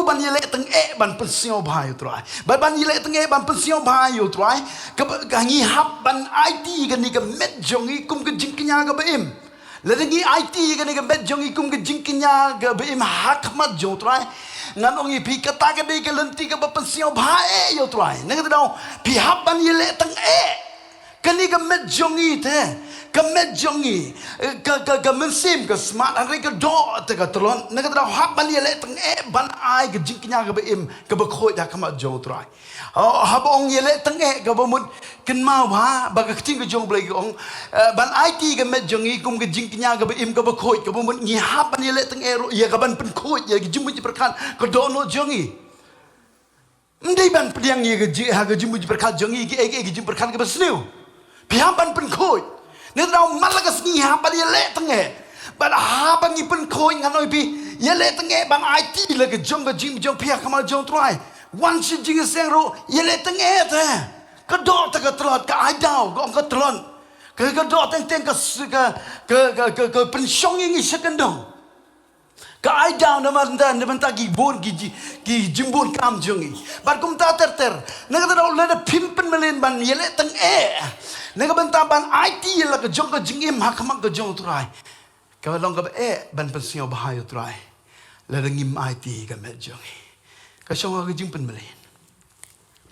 tu ban yele teng ban pensio bhayu trai ban yele teng ban pensio bhayu trai ka ngi hap ban IT kan ni ka met jongi kum ka jingkinya ka baim ladangi IT kan ni ka met jongi kum ka jingkinya ka baim hak mat jo trai ngan ongi pi kata ka dei ka lenti ka pensio bhae yo trai nang dau pi hap ban yele teng kan ni ka met jongi te kamet jongi ka mensim ka smart hari ka do te ka tron na ka hab ban yele teng ban ai ka jingkinya ka baim ka ba khoi da kama jo trai hab ong yele teng ka ba mun kin mau ha ba ka ting ka jong blai ka ong ban IT ka met jongi kum ka jingkinya ka baim ka ba khoi ka ba mun ngi hab ban yele teng ro ya ka ban pen khoi ya jimbu ji perkan ka do no jongi ndai ban pediang ye ka ji ha ka jimbu ji perkan jongi ki jim perkan ka ba sniu piam ban pen khoi nếu đâu mắt là cái gì hả bạn lệ tăng nghệ bạn hả bạn nghĩ bên khôi ngắn nói bi lệ tăng nghệ bạn IT là cái jong cái gym jong pia kamal jong try one shit jing sang ro lệ tăng nghệ thế cái đó ta cái trot cái ai đau cái trot cái đó tên tên cái bên song như cái second dong cái ai đau nó mà ta cái bốn cái gym bốn cam jongi bạn cũng ta ter nếu cái đó là phim bên lên bạn lệ tăng nghệ nega bentaban IT la ka jong ka jingim hakmak ka jong trai ka long ka ban pensio bahayo trai la ngim IT ka met jong ka shong ka jing pen melen